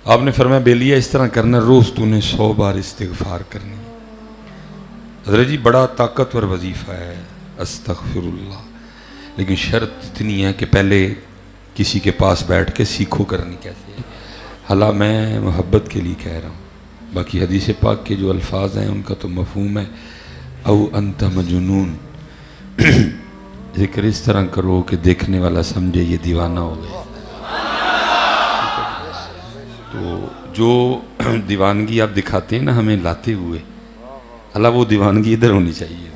آپ نے فرمایا بیلیا اس طرح کرنا روز تو نے 100 بار استغفار کرنی. حضرت جی بڑا طاقتور وظیفہ ہے استغفر اللہ، لیکن شرط اتنی ہے کہ پہلے کسی کے پاس بیٹھ کے سیکھو کرنی کیسے ہے. حالانکہ میں محبت کے لیے کہہ رہا ہوں، باقی حدیث پاک کے جو الفاظ ہیں ان کا تو مفہوم ہے او انت مجنون. ذکر اس طرح کرو کہ دیکھنے والا سمجھے یہ دیوانہ ہو گیا. تو جو دیوانگی آپ دکھاتے ہیں نا ہمیں لاتے ہوئے، اللہ وہ دیوانگی ادھر ہونی چاہیے.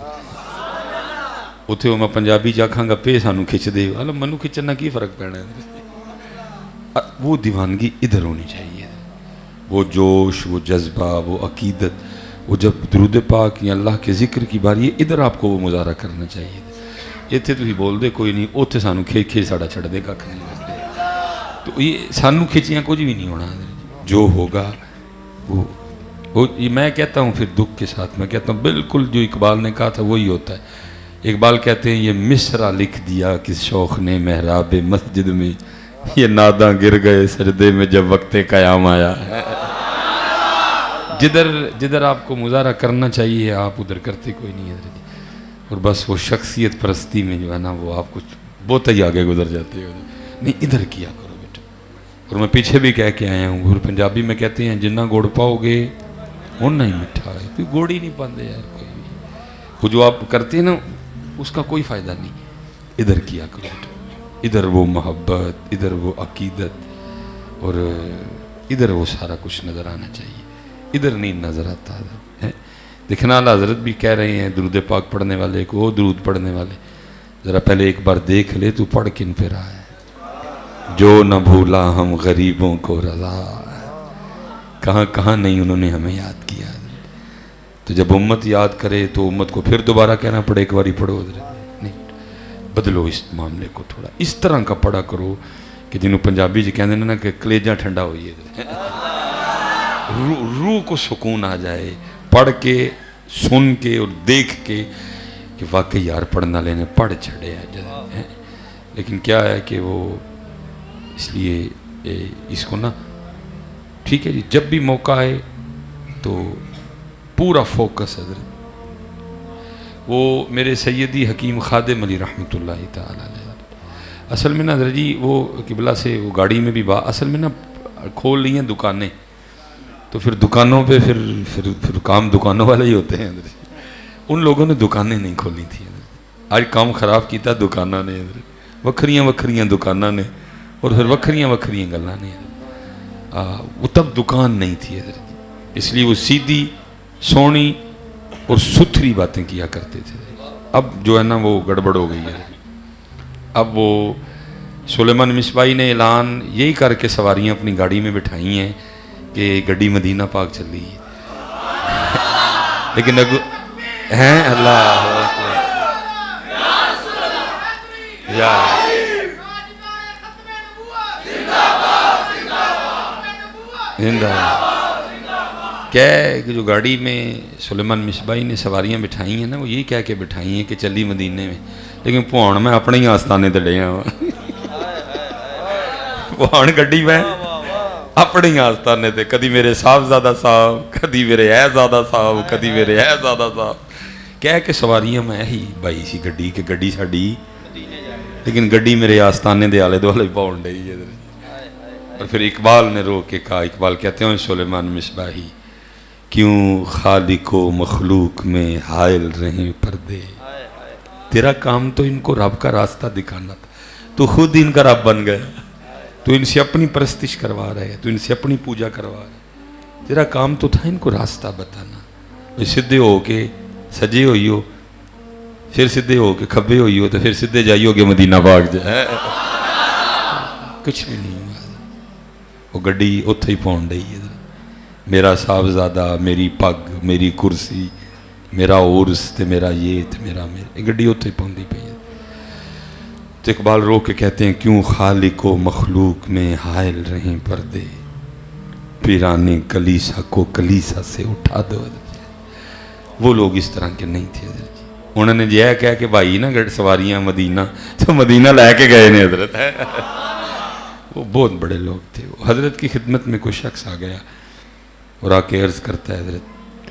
اتھے وہ میں پنجابی چاکھاں گا پہ سانو کھچ دے، اللہ منو کھچنا کی فرق پینا ہے. وہ دیوانگی ادھر ہونی چاہیے. وہ جوش، وہ جذبہ، وہ عقیدت، وہ جب درود پاک یا اللہ کے ذکر کی باری ہے ادھر آپ کو وہ مظاہرہ کرنا چاہیے. اتھے تو ہی بول دے کوئی نہیں، اتھے سانو کھیچ ساڑا چھڑ دے گا نہیں. تو یہ سانو کھچیاں کچھ بھی نہیں ہونا. جو ہوگا وہ میں کہتا ہوں پھر دکھ کے ساتھ میں کہتا ہوں بالکل جو اقبال نے کہا تھا وہی ہوتا ہے. اقبال کہتے ہیں یہ مصرع لکھ دیا کس شوق نے محراب مسجد میں، یہ ناداں گر گئے سجدے میں جب وقت قیام آیا. جدھر آپ کو مظاہرہ کرنا چاہیے آپ ادھر کرتے کوئی نہیں ہے. اور بس وہ شخصیت پرستی میں جو ہے نا وہ آپ کچھ بہت ہی آگے گزر جاتے ہو. نہیں ادھر کیا کرو بیٹا. اور میں پیچھے بھی کہہ کے آیا ہوں، اور پنجابی میں کہتے ہیں جنہ گوڑ پاؤ گے اُنہ ہی مٹھا ہے. کوئی گوڑ ہی نہیں پاندے یار کوئی بھی. وہ جو آپ کرتے ہیں نا اس کا کوئی فائدہ نہیں. ادھر کیا کرو بیٹا. ادھر وہ محبت، ادھر وہ عقیدت، اور ادھر وہ سارا کچھ نظر آنا چاہیے. ادھر نہیں نظر آتا ہے. دیکھنا اللہ حضرت بھی کہہ رہے ہیں درود پاک پڑھنے والے کو، وہ درود پڑھنے والے ذرا پہلے ایک بار دیکھ لے تو پڑھ کن پہ رہا ہے. جو نہ بھولا ہم غریبوں کو رضا، کہاں کہاں نہیں انہوں نے ہمیں یاد کیا. تو جب امت یاد کرے تو امت کو پھر دوبارہ کہنا پڑے ایک باری پڑھو. نہیں بدلو اس معاملے کو، تھوڑا اس طرح کا پڑھا کرو کہ جنہوں پنجابی جی کہتے ہیں نا کہ کلیجہ ٹھنڈا ہوئی ہے، روح کو سکون آ جائے پڑھ کے سن کے اور دیکھ کے کہ واقعی یار پڑھنا لینے پڑھ چھڑے ہیں. لیکن کیا ہے کہ وہ اس لیے اس کو نا ٹھیک ہے جی جب بھی موقع آئے تو پورا فوکس حضرت. وہ میرے سیدی حکیم خادم علی رحمۃ اللہ تعالی علیہ اصل میں نا حضرت جی وہ قبلہ سے وہ گاڑی میں بھی اصل میں نا کھول لی ہیں دکانیں، تو پھر دکانوں پہ پھر کام دکانوں والے ہی ہوتے ہیں. ان لوگوں نے دکانیں نہیں کھولی تھیں. آج کام خراب کیتا دکانوں نے، وکھریاں دکانوں نے، اور پھر وکھریاں گلاں نے. وہ تب دکان نہیں تھی حضرت، اس لیے وہ سیدھی سونی اور ستھری باتیں کیا کرتے تھے. اب جو ہے نا وہ گڑبڑ ہو گئی ہے. اب وہ سلیمان مصباحی نے اعلان یہی کر کے سواریاں اپنی گاڑی میں بٹھائی ہیں کہ گڈی مدینہ پاک چل رہی ہے. لیکن ہیں اللہ یا زندہ کہ جو گاڑی میں سلیمان مصباحی نے سواریاں بٹھائی ہیں نا وہ یہی کہہ کے بٹھائی ہیں کہ چلی مدینے میں. لیکن پہن میں اپنے ہی آستانے تے ڈیا ہوا، پہن گڈی میں اپنے ہی آستانے تے، کدی میرے صاحبزادہ صاحب، کدی میرے اہزادہ صاحب، کدی میرے اہزادہ صاحب کہہ کے سواریاں میں ہی بائی سی گڈی کہ گڈی ساڈی، لیکن گڈی میرے آستانے دے آلے دوالے پاؤن ڈئی ہے. اور پھر اقبال نے رو کے کہا، اقبال کہتے ہیں سلیمان مصباحی کیوں خالق و مخلوق میں حائل رہیں پردے، تیرا کام تو ان کو رب کا راستہ دکھانا تھا، تو خود ان کا رب بن گیا. تو ان سے اپنی پرستش کروا رہے، تو ان سے اپنی پوجا کروا رہے. تیرا کام تو تھا ان کو راستہ بتانا. سدھے ہو کے سجے ہوئی ہو، پھر سدھے ہو کے کھبے ہوئی ہو، تو پھر سدھے جائی ہو کے مدینہ پاک جائے. کچھ بھی نہیں ہوا. وہ گڈی اتھے ہی پہنچ رہی ہے. میرا صاحبزادہ، میری پگ، میری کرسی، میرا عرس تے میرا یہ تے میرا گڈی اتھے ہی پہنچی پئی ہے. تو اقبال رو کے کہتے ہیں کیوں خالق و مخلوق میں حائل رہیں پردے، پیرانے کلیسا کو کلیسا سے اٹھا دو. وہ لوگ اس طرح کے نہیں تھے حضرت جی. انہوں نے یہ کہا کہ بھائی نا سواریاں مدینہ، تو مدینہ لے کے گئے نے حضرت. وہ بہت بڑے لوگ تھے. وہ حضرت کی خدمت میں کوئی شخص آ گیا اور آ کے عرض کرتا ہے حضرت،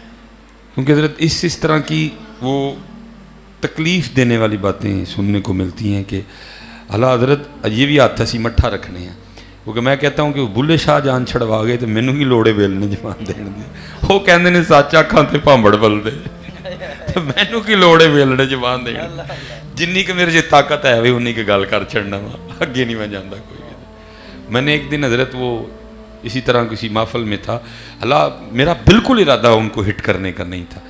کیونکہ حضرت اس طرح کی وہ تکلیف دینے والی باتیں سننے کو ملتی ہیں کہ اللہ حضرت یہ بھی ہاتھ سی مٹھا رکھنے ہیں. کیونکہ میں کہتا ہوں کہ بلے شاہ جان چھڑوا گئے تو مینوں ہی لوڑے ویلنے جوان دین دے. وہ کہندے نے سچ آکھاں تے بھانبڑ بلدے تو مینوں کی لوڑے ویلنے جوان دین. جنی کہ میرے جی طاقت ہے وہی انہی کی گل کر چھڑنا وا، اگے نہیں میں جاندا کوئی. میں نے ایک دن حضرت وہ اسی طرح کسی محفل میں تھا، اللہ میرا بالکل ارادہ ان کو ہٹ کرنے کا نہیں تھا.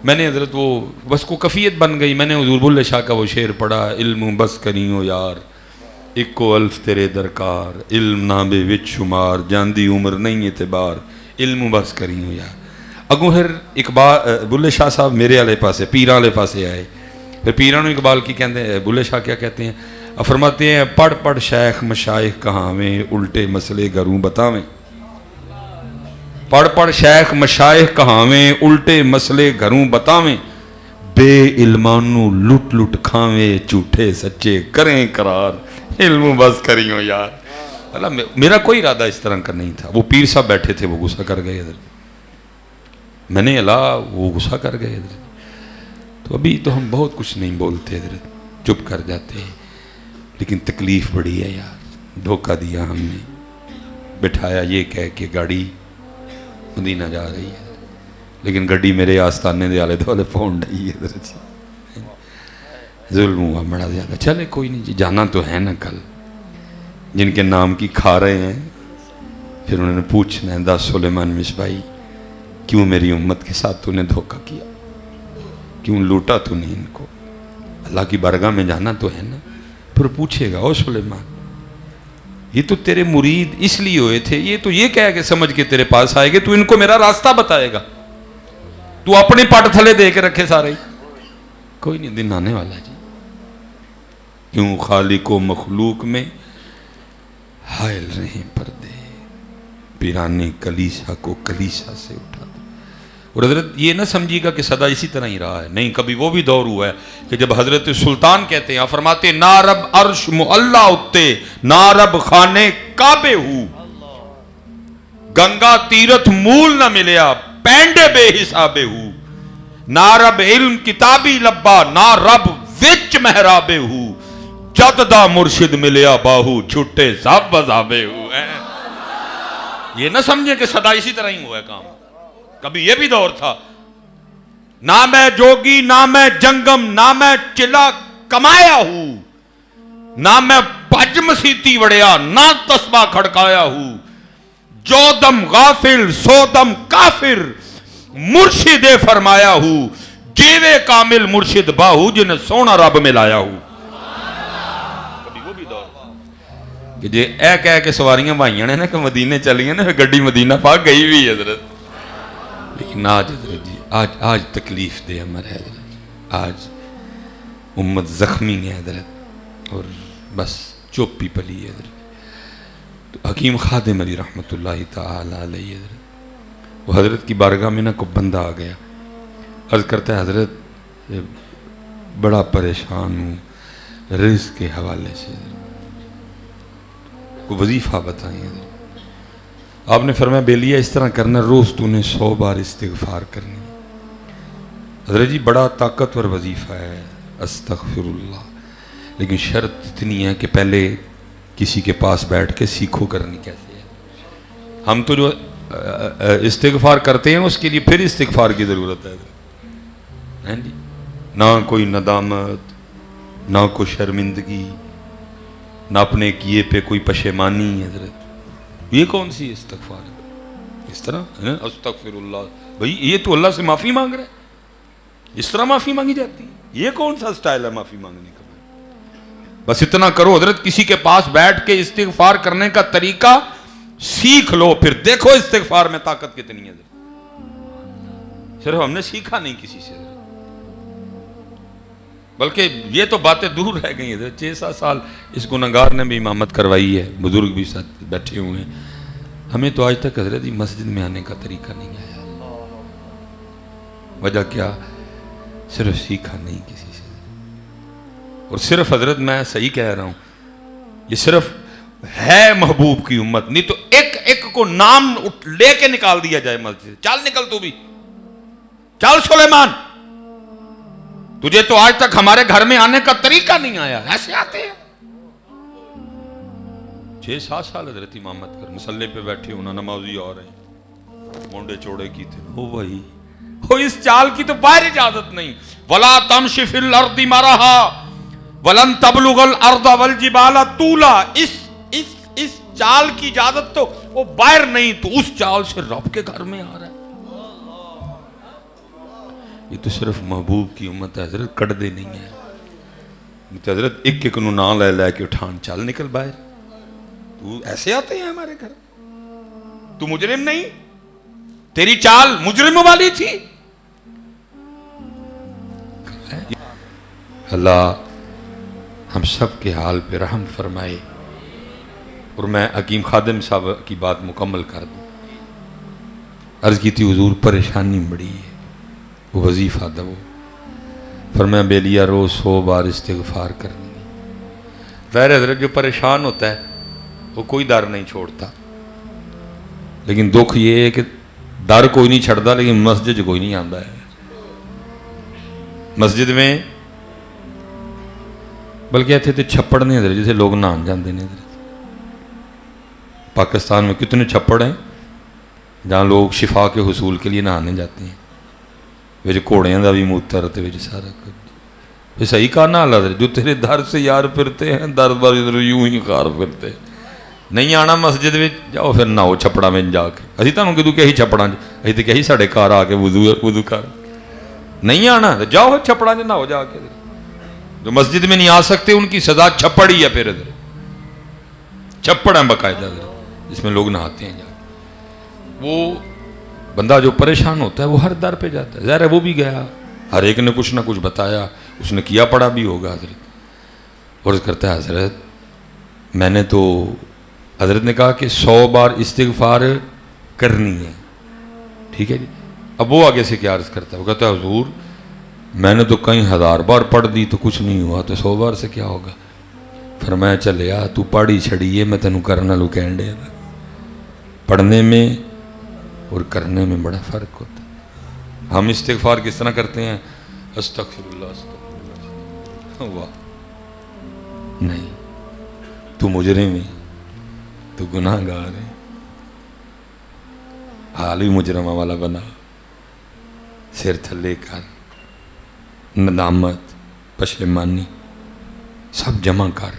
میں نے حضرت وہ بس کو کفیت بن گئی. میں نے حضور بلے شاہ کا وہ شعر پڑھا، علم بس کریو یار اکو الف تیرے درکار، علم نہ بے وچ شمار جاندی عمر نہیں اعتبار، علم بس کریو یار. اگوں پھر اقبال بلے شاہ صاحب میرے والے پاسے پیراں والے پاسے آئے. پھر پیراں نو اقبال کی کہتے ہیں، بلے شاہ کیا کہتے ہیں؟ فرماتے ہیں پڑھ پڑھ شیخ مشائخ کہاویں الٹے مسئلے گھروں بتاویں. پڑھ پڑھ شیخ مشائخ کہاویں الٹے مسئلے گھروں بتاویں، بے علمانو لٹ لٹ کھاویں جھوٹے سچے کریں قرار، علم بس کریوں یار. اللہ میرا کوئی ارادہ اس طرح کا نہیں تھا. وہ پیر صاحب بیٹھے تھے، وہ غصہ کر گئے ادھر. میں نے اللہ وہ غصہ کر گئے ادھر. تو ابھی تو ہم بہت کچھ نہیں بولتے ادھر، چپ کر جاتے ہیں. لیکن تکلیف بڑی ہے یار. دھوکہ دیا ہم نے، بٹھایا یہ کہہ کہ گاڑی مدینہ جا رہی ہے، لیکن گڈی میرے آستانے دے آلے دوالے پونڈ رہی ہے. ظلم ہوا بڑا زیادہ. چلے کوئی نہیں جی، جانا تو ہے نا کل. جن کے نام کی کھا رہے ہیں پھر انہوں نے پوچھنا ہے، دا سلیمان مصباحی کیوں میری امت کے ساتھ تو نے دھوکہ کیا، کیوں لوٹا تو نہیں ان کو. اللہ کی بارگاہ میں جانا تو ہے نا. پھر پوچھے گا، او سلیمان یہ تو تیرے مرید اس لیے ہوئے تھے، یہ تو یہ کہہ کے سمجھ کے تیرے پاس آئے گے، تو ان کو میرا راستہ بتائے گا، تو اپنے پٹ تھلے دے کے رکھے سارے. کوئی نہیں، دن آنے والا جی. کیوں خالق و مخلوق میں حائل رہے پردے، پیرانے کلیسا کو کلیسا سے اٹھا دے. اور حضرت یہ نہ سمجھیے گا کہ سدا اسی طرح ہی رہا ہے، نہیں. کبھی وہ بھی دور ہوا ہے کہ جب حضرت سلطان کہتے ہیں، فرماتے نا رب عرش معلا اتے نا رب خانے کعبے ہو، گنگا تیرتھ مول نہ ملیا پینڈے بے حسابے ہو، نا رب علم کتابی لبا نا رب وچ محرابے ہو، جد دا مرشد ملیا باہو چھٹے سب بزابے ہو. یہ نہ سمجھے کہ سدا اسی طرح ہی ہوا ہے کام. کبھی یہ بھی دور تھا، نہ میں جوگی نہ میں جنگم نہ میں چلا کمایا ہوں، نہ میں پج مسیتی وڑیا نہ تسبہ کھڑکایا ہوں، جو دم غافل سو دم کافر مرشد فرمایا ہوں، جیوے کامل مرشد باہو جنہیں سونا رب میں لایا ہوں. کبھی وہ بھی دور تھا کہ جے اے کہہ کے سواریاں بھائیاں نے نا کہ مدینے چلیاں نا، گڈی مدینہ پاک گئی بھی حضرت. لیکن آج حضرت جی آج تکلیف دے عمر ہے حضرت. آج امت زخمی ہے حضرت، اور بس چپ ہی پلی ہے حضرت. تو حکیم خادم علی رحمت اللہ تعالی علیہ حضرت، وہ حضرت کی بارگاہ میں نا کو بندہ آ گیا، عرض کرتا ہے حضرت بڑا پریشان ہوں رزق کے حوالے سے، کو وظیفہ بتائیں حضرت. آپ نے فرمایا بیلیا اس طرح کرنا، روز تو نے 100 بار استغفار کرنی. حضرت جی بڑا طاقتور وظیفہ ہے استغفر اللہ، لیکن شرط اتنی ہے کہ پہلے کسی کے پاس بیٹھ کے سیکھو کرنی کیسے ہے. ہم تو جو استغفار کرتے ہیں اس کے لیے پھر استغفار کی ضرورت ہے جی. نہ کوئی ندامت، نہ کوئی شرمندگی، نہ اپنے کیے پہ کوئی پشیمانی. حضرت یہ کون سی استغفار ہے؟ اس طرح استغفر اللہ، بھئی یہ تو اللہ سے معافی مانگ رہا ہے، اس طرح معافی مانگی جاتی ہے؟ یہ کون سا سٹائل ہے معافی مانگنے کا؟ بس اتنا کرو حضرت، کسی کے پاس بیٹھ کے استغفار کرنے کا طریقہ سیکھ لو، پھر دیکھو استغفار میں طاقت کتنی ہے. صرف ہم نے سیکھا نہیں کسی سے، بلکہ یہ تو باتیں دور رہ گئی ہیں. 6-7 سال اس گنہگار نے بھی امامت کروائی ہے، بزرگ بھی ساتھ بیٹھے ہوئے ہیں. ہمیں تو آج تک حضرت مسجد میں آنے کا طریقہ نہیں آیا. وجہ کیا؟ صرف سیکھا نہیں کسی سے. اور صرف حضرت میں صحیح کہہ رہا ہوں، یہ صرف ہے محبوب کی امت، نہیں تو ایک ایک کو نام لے کے نکال دیا جائے مسجد، چل نکل تو بھی، چل سلیمان، تجھے تو آج تک ہمارے گھر میں آنے کا طریقہ نہیں آیا، ایسے آتے ہیں۔ 6-7 سال حضرت امامت کر مسلح پہ بیٹھے ہونا، نمازی آ رہے ہیں، مونڈے چوڑے کی تھے، او بھائی وہ اس چال کی تو باہر اجازت نہیں، وَلَا تَمْشِ فِي الْأَرْضِ مَرَحًا وَلَن تَبْلُغَ الْأَرْضَ وَالْجِبَالَ طُولًا، اس چال کی اجازت تو وہ باہر نہیں، تو اس چال سے رب کے گھر میں آ رہا ہے۔ یہ تو صرف محبوب کی امت ہے حضرت، کٹ دے نہیں ہے حضرت، ایک ایک نو نام لے لے کے اٹھان، چل نکل باہر، تو ایسے آتے ہیں ہمارے گھر، تو مجرم نہیں، تیری چال مجرم والی تھی۔ اللہ ہم سب کے حال پہ رحم فرمائے۔ اور میں حکیم خادم صاحب کی بات مکمل کر دوں، عرض کی تھی حضور پریشانی بڑی ہے، وہ وظیفہ دو، فرمایا بیلیا روز 100 بار استغفار کرنی ہے۔ ظاہر حضرت جو پریشان ہوتا ہے وہ کوئی در نہیں چھوڑتا، لیکن دکھ یہ ہے کہ در کوئی نہیں چھڑتا لیکن مسجد کوئی نہیں آتا ہے۔ مسجد میں بلکہ ایتھے تے چھپڑ نہیں حضرت جسے لوگ نہان جاندے نے حضرت، پاکستان میں کتنے چھپڑ ہیں جہاں لوگ شفا کے حصول کے لیے نہانے جاتے ہیں، ویچ کوڑیاں دا بھی موتر تے ویچ سارا کچھ، یہ صحیح کہا نا حضرت، جو تیرے در سے یار پھرتے ہیں در بار یوں ہی خار پھرتے ہیں۔ نہیں آنا مسجد میں جاؤ پھر نہ ہو چھپڑا میں جا کے، اسی تانوں کدوں کہی چھپڑا اسی تے کہی ساڑے کار آ کے وضو کر، نہیں آنا جاؤ چھپڑا نہ ہو جا کے۔ جو مسجد میں نہیں آ سکتے ان کی سزا چھپڑ ہی ہے، پھر ادھر چھپڑ ہے باقاعدہ جس میں لوگ نہاتے ہیں جا کے۔ وہ بندہ جو پریشان ہوتا ہے وہ ہر در پہ جاتا ہے، ظاہر ہے وہ بھی گیا، ہر ایک نے کچھ نہ کچھ بتایا، اس نے کیا پڑا بھی ہوگا حضرت، عرض کرتا ہے حضرت میں نے تو، حضرت نے کہا کہ 100 بار استغفار کرنی ہے، ٹھیک ہے جی۔ اب وہ آگے سے کیا عرض کرتا ہے، وہ کہتا ہے حضور میں نے تو کئی 1000 بار پڑھ دی تو کچھ نہیں ہوا، تو 100 بار سے کیا ہوگا؟ فرمایا چلے آ تو پڑھی چھڑیے، میں تینوں کرنا لو کہن دے، پڑھنے میں اور کرنے میں بڑا فرق ہوتا ہے۔ ہم استغفار کس طرح کرتے ہیں، استغفر اللہ استغفر اللہ، واہ نہیں، تو مجرم ہے، تو گناہ گار ہے، حال بھی مجرمہ والا بنا، سر تھلے کر، ندامت پشیمانی سب جمع کر،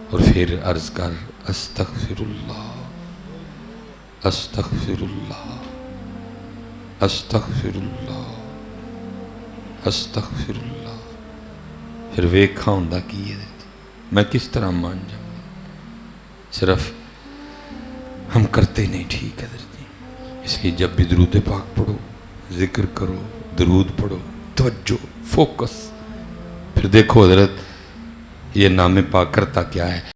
اور پھر عرض کر استغفر اللہ استغفر اللہ استغفر اللہ استغفر اللہ، پھر ویکھا ہوندا کی ہے میں کس طرح مان جاؤں۔ صرف ہم کرتے نہیں ٹھیک ہے حضرت، اس لیے جب بھی درود پاک پڑھو، ذکر کرو، درود پڑھو، توجہ فوکس، پھر دیکھو حضرت یہ نام پاک کرتا کیا ہے۔